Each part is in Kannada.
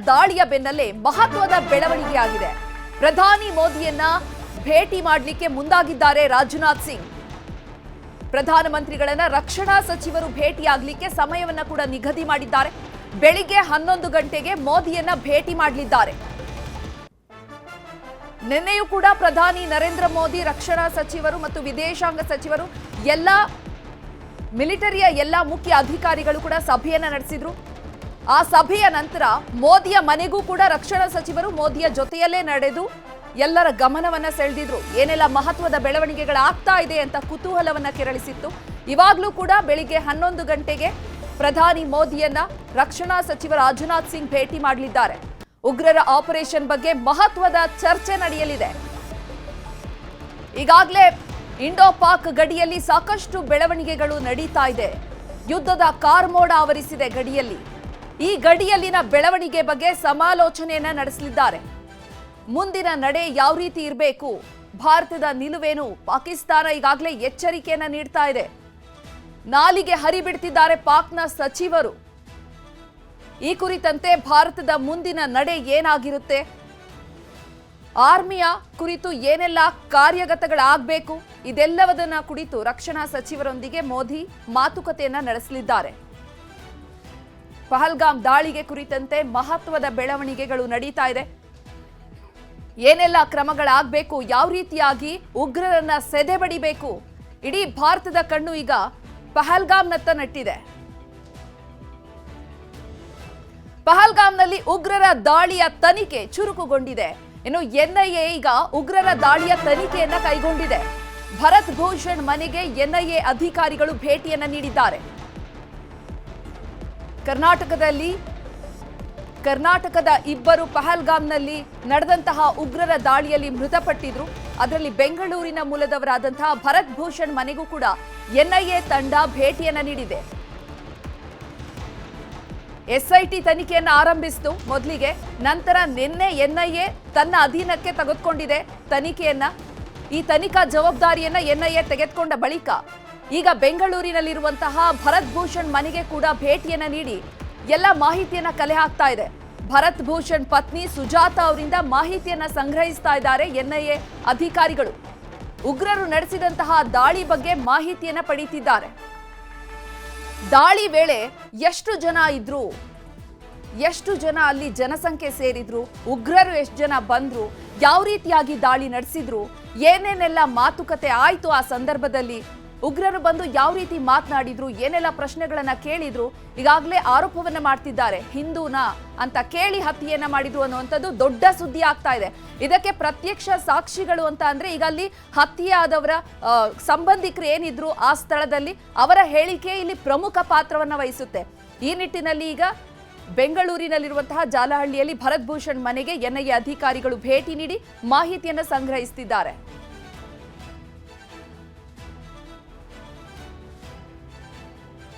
ದಾಳಿಯ ಬೆನ್ನಲ್ಲೇ ಮಹತ್ವದ ಬೆಳವಣಿಗೆಯಾಗಿದೆ. ಪ್ರಧಾನಿ ಮೋದಿಯನ್ನ ಭೇಟಿ ಮಾಡಲಿಕ್ಕೆ ಮುಂದಾಗಿದ್ದಾರೆ ರಾಜನಾಥ್ ಸಿಂಗ್. ಪ್ರಧಾನಮಂತ್ರಿಗಳನ್ನ ರಕ್ಷಣಾ ಸಚಿವರು ಭೇಟಿಯಾಗಲಿಕ್ಕೆ ಸಮಯವನ್ನ ಕೂಡ ನಿಗದಿ ಮಾಡಿದ್ದಾರೆ. ಬೆಳಿಗ್ಗೆ 11 ಗಂಟೆಗೆ ಮೋದಿಯನ್ನ ಭೇಟಿ ಮಾಡಲಿದ್ದಾರೆ. ನಿನ್ನೆಯೂ ಕೂಡ ಪ್ರಧಾನಿ ನರೇಂದ್ರ ಮೋದಿ ರಕ್ಷಣಾ ಸಚಿವರು ಮತ್ತು ವಿದೇಶಾಂಗ ಸಚಿವರು ಮಿಲಿಟರಿಯ ಎಲ್ಲ ಮುಖ್ಯ ಅಧಿಕಾರಿಗಳು ಕೂಡ ಸಭೆಯನ್ನ ನಡೆಸಿದ್ರು. ಆ ಸಭೆಯ ನಂತರ ಮೋದಿಯ ಮನೆಗೂ ಕೂಡ ರಕ್ಷಣಾ ಸಚಿವರು ಮೋದಿಯ ಜೊತೆಯಲ್ಲೇ ನಡೆದು ಎಲ್ಲರ ಗಮನವನ್ನ ಸೆಳೆದಿದ್ರು. ಏನೆಲ್ಲ ಮಹತ್ವದ ಬೆಳವಣಿಗೆಗಳಾಗ್ತಾ ಇದೆ ಅಂತ ಕುತೂಹಲವನ್ನ ಕೆರಳಿಸಿತ್ತು. ಇವಾಗಲೂ ಕೂಡ ಬೆಳಿಗ್ಗೆ 11 ಗಂಟೆಗೆ ಪ್ರಧಾನಿ ಮೋದಿಯನ್ನ ರಕ್ಷಣಾ ಸಚಿವ ರಾಜನಾಥ್ ಸಿಂಗ್ ಭೇಟಿ ಮಾಡಲಿದ್ದಾರೆ. ಉಗ್ರರ ಆಪರೇಷನ್ ಬಗ್ಗೆ ಮಹತ್ವದ ಚರ್ಚೆ ನಡೆಯಲಿದೆ. ಈಗಾಗಲೇ ಇಂಡೋ ಪಾಕ್ ಗಡಿಯಲ್ಲಿ ಸಾಕಷ್ಟು ಬೆಳವಣಿಗೆಗಳು ನಡೀತಾ ಇದೆ. ಯುದ್ಧದ ಕಾರ್ಮೋಡ ಆವರಿಸಿದೆ ಗಡಿಯಲ್ಲಿ. ಈ ಗಡಿಯಲ್ಲಿನ ಬೆಳವಣಿಗೆ ಬಗ್ಗೆ ಸಮಾಲೋಚನೆಯನ್ನ ನಡೆಸಲಿದ್ದಾರೆ. ಮುಂದಿನ ನಡೆ ಯಾವ ರೀತಿ ಇರಬೇಕು, ಭಾರತದ ನಿಲುವೇನು, ಪಾಕಿಸ್ತಾನ ಈಗಾಗಲೇ ಎಚ್ಚರಿಕೆಯನ್ನ ನೀಡ್ತಾ ಇದೆ. ನಾಲಿಗೆ ಹರಿಬಿಡ್ತಿದ್ದಾರೆ ಪಾಕ್ನ ಸಚಿವರು. ಈ ಕುರಿತಂತೆ ಭಾರತದ ಮುಂದಿನ ನಡೆ ಏನಾಗಿರುತ್ತೆ, ಆರ್ಮಿಯ ಕುರಿತು ಏನೆಲ್ಲ ಕಾರ್ಯಗತಗಳಾಗಬೇಕು, ಇದೆಲ್ಲವನ್ನ ಕುರಿತು ರಕ್ಷಣಾ ಸಚಿವರೊಂದಿಗೆ ಮೋದಿ ಮಾತುಕತೆಯನ್ನ ನಡೆಸಲಿದ್ದಾರೆ. ಪಹಲ್ಗಾಮ್ ದಾಳಿಗೆ ಕುರಿತಂತೆ ಮಹತ್ವದ ಬೆಳವಣಿಗೆಗಳು ನಡೀತಾ ಇದೆ. ಏನೆಲ್ಲ ಕ್ರಮಗಳಾಗಬೇಕು, ಯಾವ ರೀತಿಯಾಗಿ ಉಗ್ರರನ್ನ ಸೆದೆಬಡಿಬೇಕು, ಇಡೀ ಭಾರತದ ಕಣ್ಣು ಈಗ ಪಹಲ್ಗಾಮ್ನತ್ತ ನೆಟ್ಟಿದೆ. ಪಹಲ್ಗಾಮ್ನಲ್ಲಿ ಉಗ್ರರ ದಾಳಿಯ ತನಿಖೆ ಚುರುಕುಗೊಂಡಿದೆ. ಇನ್ನು ಎನ್ಐಎ ಈಗ ಉಗ್ರರ ದಾಳಿಯ ತನಿಖೆಯನ್ನ ಕೈಗೊಂಡಿದೆ. ಭರತ್ ಭೂಷಣ್ ಮನೆಗೆ ಎನ್ಐಎ ಅಧಿಕಾರಿಗಳು ಭೇಟಿಯನ್ನ ನೀಡಿದ್ದಾರೆ. ಕರ್ನಾಟಕದ ಇಬ್ಬರು ಪಹಲ್ಗಾಮ್ನಲ್ಲಿ ನಡೆದಂತಹ ಉಗ್ರರ ದಾಳಿಯಲ್ಲಿ ಮೃತಪಟ್ಟಿದ್ರು. ಅದರಲ್ಲಿ ಬೆಂಗಳೂರಿನ ಮೂಲದವರಾದಂತಹ ಭರತ್ ಭೂಷಣ್ ಮನೆಗೂ ಕೂಡ ಎನ್ಐಎ ತಂಡ ಭೇಟಿಯನ್ನ ನೀಡಿದೆ. ಎಸ್ಐಟಿ ತನಿಖೆಯನ್ನು ಆರಂಭಿಸಿತು ಮೊದಲಿಗೆ, ನಂತರ ನಿನ್ನೆ ಎನ್ಐಎ ತನ್ನ ಅಧೀನಕ್ಕೆ ತೆಗೆದುಕೊಂಡಿದೆ ತನಿಖೆಯನ್ನ. ಈ ತನಿಖಾ ಜವಾಬ್ದಾರಿಯನ್ನ ಎನ್ಐಎ ತೆಗೆದುಕೊಂಡ ಬಳಿಕ ಈಗ ಬೆಂಗಳೂರಿನಲ್ಲಿರುವಂತಹ ಭರತ್ ಭೂಷಣ್ ಮನೆಗೆ ಕೂಡ ಭೇಟಿಯನ್ನ ನೀಡಿ ಎಲ್ಲ ಮಾಹಿತಿಯನ್ನ ಕಲೆ ಹಾಕ್ತಾ ಇದೆ. ಭರತ್ ಭೂಷಣ್ ಪತ್ನಿ ಸುಜಾತಾ ಅವರಿಂದ ಮಾಹಿತಿಯನ್ನ ಸಂಗ್ರಹಿಸ್ತಾ ಇದ್ದಾರೆ ಎನ್ಐಎ ಅಧಿಕಾರಿಗಳು. ಉಗ್ರರು ನಡೆಸಿದಂತಹ ದಾಳಿ ಬಗ್ಗೆ ಮಾಹಿತಿಯನ್ನ ಪಡೀತಿದ್ದಾರೆ. ದಾಳಿ ವೇಳೆ ಎಷ್ಟು ಜನ ಇದ್ರು, ಎಷ್ಟು ಜನ ಅಲ್ಲಿ ಜನಸಂಖ್ಯೆ ಸೇರಿದ್ರು, ಉಗ್ರರು ಎಷ್ಟು ಜನ ಬಂದ್ರು, ಯಾವ ರೀತಿಯಾಗಿ ದಾಳಿ ನಡೆಸಿದ್ರು, ಏನೇನೆಲ್ಲ ಮಾತುಕತೆ ಆಯ್ತು, ಆ ಸಂದರ್ಭದಲ್ಲಿ ಉಗ್ರರು ಬಂದು ಯಾವ ರೀತಿ ಮಾತನಾಡಿದ್ರು, ಏನೆಲ್ಲ ಪ್ರಶ್ನೆಗಳನ್ನ ಕೇಳಿದ್ರು, ಈಗಾಗಲೇ ಆರೋಪವನ್ನ ಮಾಡ್ತಿದ್ದಾರೆ. ಹಿಂದೂನಾ ಅಂತ ಕೇಳಿ ಹತ್ಯೆಯನ್ನ ಮಾಡಿದ್ರು ಅನ್ನುವಂಥದ್ದು ದೊಡ್ಡ ಸುದ್ದಿ ಆಗ್ತಾ ಇದೆ. ಇದಕ್ಕೆ ಪ್ರತ್ಯಕ್ಷ ಸಾಕ್ಷಿಗಳು ಅಂತ ಅಂದ್ರೆ ಈಗ ಅಲ್ಲಿ ಹತ್ಯೆಯಾದವರ ಸಂಬಂಧಿಕರು ಏನಿದ್ರು ಆ ಸ್ಥಳದಲ್ಲಿ ಅವರ ಹೇಳಿಕೆ ಇಲ್ಲಿ ಪ್ರಮುಖ ಪಾತ್ರವನ್ನ ವಹಿಸುತ್ತೆ. ಈ ನಿಟ್ಟಿನಲ್ಲಿ ಈಗ ಬೆಂಗಳೂರಿನಲ್ಲಿರುವಂತಹ ಜಾಲಹಳ್ಳಿಯಲ್ಲಿ ಭರತ್ ಭೂಷಣ್ ಮನೆಗೆ ಎನ್ಐಎ ಅಧಿಕಾರಿಗಳು ಭೇಟಿ ನೀಡಿ ಮಾಹಿತಿಯನ್ನ ಸಂಗ್ರಹಿಸುತ್ತಿದ್ದಾರೆ.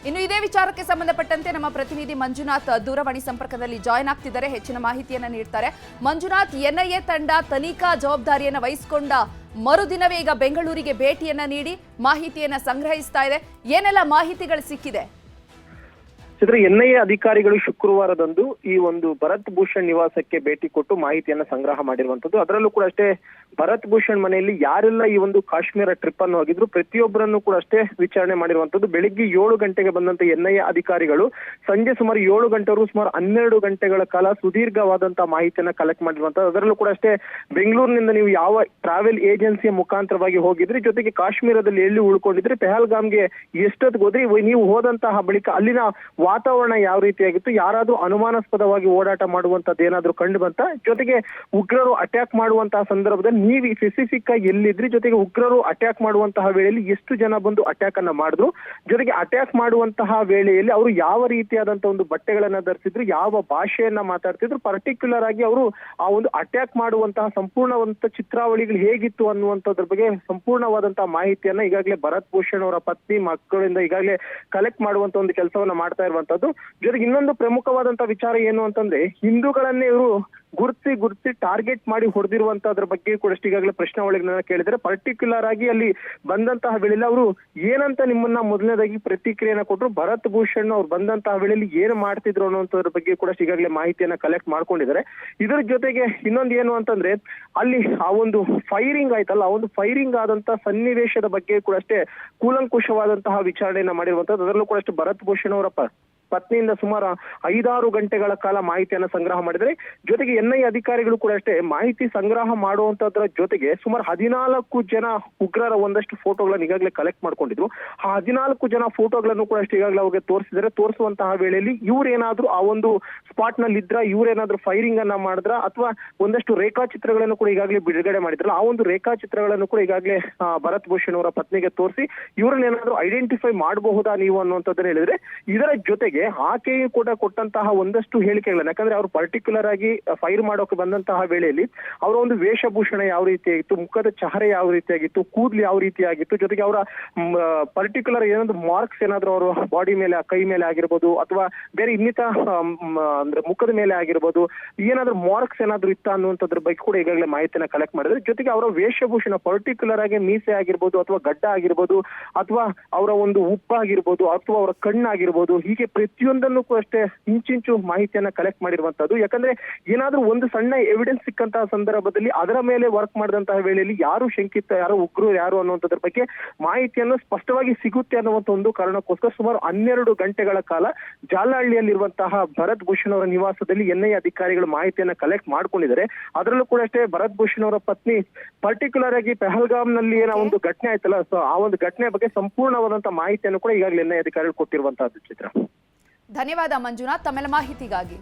ಇನ್ನು ಇದೇ ವಿಚಾರಕ್ಕೆ ಸಂಬಂಧಪಟ್ಟಂತೆ ನಮ್ಮ ಪ್ರತಿನಿಧಿ ಮಂಜುನಾಥ್ ದೂರವಾಣಿ ಸಂಪರ್ಕದಲ್ಲಿ ಜಾಯ್ನ್ ಆಗ್ತಿದ್ದಾರೆ, ಹೆಚ್ಚಿನ ಮಾಹಿತಿಯನ್ನ ನೀಡ್ತಾರೆ. ಮಂಜುನಾಥ್, ಎನ್ಐಎ ತಂಡ ತನಿಖಾ ಜವಾಬ್ದಾರಿಯನ್ನ ವಹಿಸಿಕೊಂಡ ಮರುದಿನವೇ ಈಗ ಬೆಂಗಳೂರಿಗೆ ಭೇಟಿಯನ್ನ ನೀಡಿ ಮಾಹಿತಿಯನ್ನ ಸಂಗ್ರಹಿಸ್ತಾ ಇದೆ. ಏನೆಲ್ಲ ಮಾಹಿತಿಗಳು ಸಿಕ್ಕಿದೆ? ಎನ್ಐಎ ಅಧಿಕಾರಿಗಳು ಶುಕ್ರವಾರದಂದು ಈ ಒಂದು ಭರತ್ ಭೂಷಣ್ ನಿವಾಸಕ್ಕೆ ಭೇಟಿ ಕೊಟ್ಟು ಮಾಹಿತಿಯನ್ನ ಸಂಗ್ರಹ ಮಾಡಿರುವಂತದ್ದು. ಅದರಲ್ಲೂ ಕೂಡ ಅಷ್ಟೇ ಭರತ್ ಭೂಷಣ್ ಮನೆಯಲ್ಲಿ ಯಾರೆಲ್ಲ ಈ ಒಂದು ಕಾಶ್ಮೀರ ಟ್ರಿಪ್ ಅನ್ನು ಹೋಗಿದ್ರು ಪ್ರತಿಯೊಬ್ಬರನ್ನು ಕೂಡ ಅಷ್ಟೇ ವಿಚಾರಣೆ ಮಾಡಿರುವಂತದ್ದು. ಬೆಳಿಗ್ಗೆ 7 ಗಂಟೆಗೆ ಬಂದಂತ ಎನ್ಐಎ ಅಧಿಕಾರಿಗಳು ಸಂಜೆ ಸುಮಾರು 7 ಗಂಟೆವರೆಗೂ ಸುಮಾರು 12 ಗಂಟೆಗಳ ಕಾಲ ಸುದೀರ್ಘವಾದಂತಹ ಮಾಹಿತಿಯನ್ನ ಕಲೆಕ್ಟ್ ಮಾಡಿರುವಂತದ್ದು. ಅದರಲ್ಲೂ ಕೂಡ ಅಷ್ಟೇ ಬೆಂಗಳೂರಿನಿಂದ ನೀವು ಯಾವ ಟ್ರಾವೆಲ್ ಏಜೆನ್ಸಿಯ ಮುಖಾಂತರವಾಗಿ ಹೋಗಿದ್ರಿ, ಜೊತೆಗೆ ಕಾಶ್ಮೀರದಲ್ಲಿ ಎಲ್ಲಿ ಉಳ್ಕೊಂಡಿದ್ರಿ, ಪಹಲ್ಗಾಮ್ಗೆ ಎಷ್ಟೊತ್ತಿಗೆ ಹೋದ್ರಿ, ನೀವು ಹೋದಂತಹ ಬಳಿಕ ಅಲ್ಲಿನ ವಾತಾವರಣ ಯಾವ ರೀತಿಯಾಗಿತ್ತು, ಯಾರಾದ್ರೂ ಅನುಮಾನಾಸ್ಪದವಾಗಿ ಓಡಾಟ ಮಾಡುವಂತದ್ದು ಏನಾದ್ರೂ ಕಂಡು ಬಂತ, ಜೊತೆಗೆ ಉಗ್ರರು ಅಟ್ಯಾಕ್ ಮಾಡುವಂತಹ ಸಂದರ್ಭದಲ್ಲಿ ನೀವು ಸ್ಪೆಸಿಫಿಕ್ ಆಗಿ ಎಲ್ಲಿದ್ರಿ, ಜೊತೆಗೆ ಉಗ್ರರು ಅಟ್ಯಾಕ್ ಮಾಡುವಂತಹ ವೇಳೆಯಲ್ಲಿ ಎಷ್ಟು ಜನ ಬಂದು ಅಟ್ಯಾಕ್ ಅನ್ನ ಮಾಡಿದ್ರು, ಜೊತೆಗೆ ಅಟ್ಯಾಕ್ ಮಾಡುವಂತಹ ವೇಳೆಯಲ್ಲಿ ಅವರು ಯಾವ ರೀತಿಯಾದಂತಹ ಒಂದು ಬಟ್ಟೆಗಳನ್ನ ಧರಿಸಿದ್ರು, ಯಾವ ಭಾಷೆಯನ್ನ ಮಾತಾಡ್ತಿದ್ರು, ಪರ್ಟಿಕ್ಯುಲರ್ ಆಗಿ ಅವರು ಆ ಒಂದು ಅಟ್ಯಾಕ್ ಮಾಡುವಂತಹ ಸಂಪೂರ್ಣವಂತ ಚಿತ್ರಾವಳಿಗಳು ಹೇಗಿತ್ತು ಅನ್ನುವಂಥದ್ರ ಬಗ್ಗೆ ಸಂಪೂರ್ಣವಾದಂತಹ ಮಾಹಿತಿಯನ್ನ ಈಗಾಗಲೇ ಭರತ್ ಭೂಷಣ್ ಅವರ ಪತ್ನಿ ಮಕ್ಕಳಿಂದ ಈಗಾಗಲೇ ಕಲೆಕ್ಟ್ ಮಾಡುವಂತ ಒಂದು ಕೆಲಸವನ್ನ ಮಾಡ್ತಾ ಇರುವಂತದ್ದು. ಜೊತೆಗೆ ಇನ್ನೊಂದು ಪ್ರಮುಖವಾದಂತಹ ವಿಚಾರ ಏನು ಅಂತಂದ್ರೆ, ಹಿಂದೂಗಳನ್ನೇ ಇವರು ಗುರುತಿಸಿ ಟಾರ್ಗೆಟ್ ಮಾಡಿ ಹೊಡೆದಿರುವಂತದ್ರ ಬಗ್ಗೆ ಕೂಡ ಈಗಾಗಲೇ ಪ್ರಶ್ನಾವಳಿಗಳನ್ನ ಕೇಳಿದರೆ ಪರ್ಟಿಕ್ಯುಲರ್ ಆಗಿ ಅಲ್ಲಿ ಬಂದಂತಹ ವೇಳೆಯಲ್ಲಿ ಅವರು ಏನಂತ ನಿಮ್ಮನ್ನ ಮೊದಲನೇದಾಗಿ ಪ್ರತಿಕ್ರಿಯೆಯನ್ನ ಕೊಟ್ಟರು, ಭರತ್ ಭೂಷಣ್ ಅವ್ರು ಬಂದಂತಹ ವೇಳೆಯಲ್ಲಿ ಏನು ಮಾಡ್ತಿದ್ರು ಅನ್ನೋದ್ರ ಬಗ್ಗೆ ಕೂಡ ಈಗಾಗಲೇ ಮಾಹಿತಿಯನ್ನ ಕಲೆಕ್ಟ್ ಮಾಡ್ಕೊಂಡಿದ್ದಾರೆ. ಇದರ ಜೊತೆಗೆ ಇನ್ನೊಂದು ಏನು ಅಂತಂದ್ರೆ ಅಲ್ಲಿ ಆ ಒಂದು ಫೈರಿಂಗ್ ಆಯ್ತಲ್ಲ, ಆ ಒಂದು ಫೈರಿಂಗ್ ಆದಂತಹ ಸನ್ನಿವೇಶದ ಬಗ್ಗೆ ಕೂಡ ಅಷ್ಟೇ ಕೂಲಂಕುಷವಾದಂತಹ ವಿಚಾರಣೆಯನ್ನ ಮಾಡಿರುವಂತದ್ದು. ಅದರಲ್ಲೂ ಕೂಡ ಅಷ್ಟೇ ಭರತ್ ಭೂಷಣ್ ಅವರ ಪತ್ನಿಯಿಂದ ಸುಮಾರು 5-6 ಗಂಟೆಗಳ ಕಾಲ ಮಾಹಿತಿಯನ್ನ ಸಂಗ್ರಹ ಮಾಡಿದರೆ. ಜೊತೆಗೆ NIA ಅಧಿಕಾರಿಗಳು ಕೂಡ ಅಷ್ಟೇ ಮಾಹಿತಿ ಸಂಗ್ರಹ ಮಾಡುವಂತದ್ರ ಜೊತೆಗೆ ಸುಮಾರು 14 ಜನ ಉಗ್ರರ ಒಂದಷ್ಟು ಫೋಟೋಗಳನ್ನ ಈಗಾಗಲೇ ಕಲೆಕ್ಟ್ ಮಾಡ್ಕೊಂಡಿದ್ರು. ಆ 14 ಜನ ಫೋಟೋಗಳನ್ನು ಕೂಡ ಅಷ್ಟೇ ಈಗಾಗಲೇ ಅವ್ರಿಗೆ ತೋರಿಸಿದರೆ, ತೋರಿಸುವಂತಹ ವೇಳೆಯಲ್ಲಿ ಇವ್ರೇನಾದ್ರೂ ಆ ಒಂದು ಸ್ಪಾಟ್ ನಲ್ಲಿ ಇದ್ರ, ಇವ್ರೇನಾದ್ರೂ ಫೈರಿಂಗ್ ಅನ್ನ ಮಾಡಿದ್ರ ಅಥವಾ ಒಂದಷ್ಟು ರೇಖಾಚಿತ್ರಗಳನ್ನು ಕೂಡ ಈಗಾಗಲೇ ಬಿಡುಗಡೆ ಮಾಡಿದ್ರಲ್ಲ, ಆ ಒಂದು ರೇಖಾಚಿತ್ರಗಳನ್ನು ಕೂಡ ಈಗಾಗಲೇ ಭರತ್ ಭೂಷಣ್ ಅವರ ಪತ್ನಿಗೆ ತೋರಿಸಿ ಇವ್ರನ್ನೇನಾದ್ರೂ ಐಡೆಂಟಿಫೈ ಮಾಡಬಹುದಾ ನೀವು ಅನ್ನುವಂಥದ್ದನ್ನ ಹೇಳಿದ್ರೆ, ಇದರ ಜೊತೆಗೆ ಆಕೆಯು ಕೂಡ ಕೊಟ್ಟಂತಹ ಒಂದಷ್ಟು ಹೇಳಿಕೆಗಳನ್ನ, ಯಾಕಂದ್ರೆ ಅವರು ಪರ್ಟಿಕ್ಯುಲರ್ ಆಗಿ ಫೈರ್ ಮಾಡೋಕೆ ಬಂದಂತಹ ವೇಳೆಯಲ್ಲಿ ಅವರ ಒಂದು ವೇಷಭೂಷಣ ಯಾವ ರೀತಿಯಾಗಿತ್ತು, ಮುಖದ ಚಹರೆ ಯಾವ ರೀತಿಯಾಗಿತ್ತು, ಕೂದಲು ಯಾವ ರೀತಿಯಾಗಿತ್ತು, ಜೊತೆಗೆ ಅವರ ಪರ್ಟಿಕ್ಯುಲರ್ ಏನಾದ್ರು ಮಾರ್ಕ್ಸ್ ಏನಾದ್ರು ಅವರ ಬಾಡಿ ಮೇಲೆ, ಕೈ ಮೇಲೆ ಆಗಿರ್ಬೋದು ಅಥವಾ ಬೇರೆ ಇನ್ನಿತ ಅಂದ್ರೆ ಮುಖದ ಮೇಲೆ ಆಗಿರ್ಬೋದು, ಏನಾದ್ರು ಮಾರ್ಕ್ಸ್ ಏನಾದ್ರು ಇತ್ತ ಅನ್ನುವಂಥದ್ರ ಬಗ್ಗೆ ಕೂಡ ಈಗಾಗಲೇ ಮಾಹಿತಿನ ಕಲೆಕ್ಟ್ ಮಾಡಿದ್ರೆ. ಜೊತೆಗೆ ಅವರ ವೇಷಭೂಷಣ ಪರ್ಟಿಕ್ಯುಲರ್ ಆಗಿ ಮೀಸೆ ಆಗಿರ್ಬೋದು ಅಥವಾ ಗಡ್ಡ ಆಗಿರ್ಬೋದು ಅಥವಾ ಅವರ ಒಂದು ಉಪ್ಪಾಗಿರ್ಬೋದು ಅಥವಾ ಅವರ ಕಣ್ಣಾಗಿರ್ಬೋದು, ಹೀಗೆ ಪ್ರತಿಯೊಂದನ್ನು ಅಷ್ಟೇ ಇಂಚಿಂಚು ಮಾಹಿತಿಯನ್ನ ಕಲೆಕ್ಟ್ ಮಾಡಿರುವಂತದ್ದು. ಯಾಕಂದ್ರೆ ಏನಾದ್ರೂ ಒಂದು ಸಣ್ಣ ಎವಿಡೆನ್ಸ್ ಸಿಕ್ಕಂತಹ ಸಂದರ್ಭದಲ್ಲಿ ಅದರ ಮೇಲೆ ವರ್ಕ್ ಮಾಡಿದಂತಹ ವೇಳೆಯಲ್ಲಿ ಯಾರು ಶಂಕಿತ, ಯಾರು ಉಗ್ರರು ಯಾರು ಅನ್ನುವಂಥದ್ರ ಬಗ್ಗೆ ಮಾಹಿತಿಯನ್ನು ಸ್ಪಷ್ಟವಾಗಿ ಸಿಗುತ್ತೆ ಅನ್ನುವಂಥ ಒಂದು ಕಾರಣಕ್ಕೋಸ್ಕರ ಸುಮಾರು 12 ಗಂಟೆಗಳ ಕಾಲ ಜಾಲಹಳ್ಳಿಯಲ್ಲಿರುವಂತಹ ಭರತ್ ಭೂಷಣ್ ಅವರ ನಿವಾಸದಲ್ಲಿ NIA ಅಧಿಕಾರಿಗಳು ಮಾಹಿತಿಯನ್ನ ಕಲೆಕ್ಟ್ ಮಾಡ್ಕೊಂಡಿದ್ದಾರೆ. ಅದರಲ್ಲೂ ಕೂಡ ಅಷ್ಟೇ ಭರತ್ ಭೂಷಣ್ ಅವರ ಪತ್ನಿ ಪರ್ಟಿಕ್ಯುಲರ್ ಆಗಿ ಪಹಲ್ಗಾಮ್ ನಲ್ಲಿ ಏನೋ ಒಂದು ಘಟನೆ ಆಯ್ತಲ್ಲ, ಸೊ ಆ ಒಂದು ಘಟನೆ ಬಗ್ಗೆ ಸಂಪೂರ್ಣವಾದಂತಹ ಮಾಹಿತಿಯನ್ನು ಕೂಡ ಈಗಾಗಲೇ NIA ಅಧಿಕಾರಿಗಳು ಕೊಟ್ಟಿರುವಂತಹದ್ದು. ಚಿತ್ರ, ಧನ್ಯವಾದ ಮಂಜುನಾಥ್ ತಮ್ಮೆಲ್ಲ ಮಾಹಿತಿಗಾಗಿ.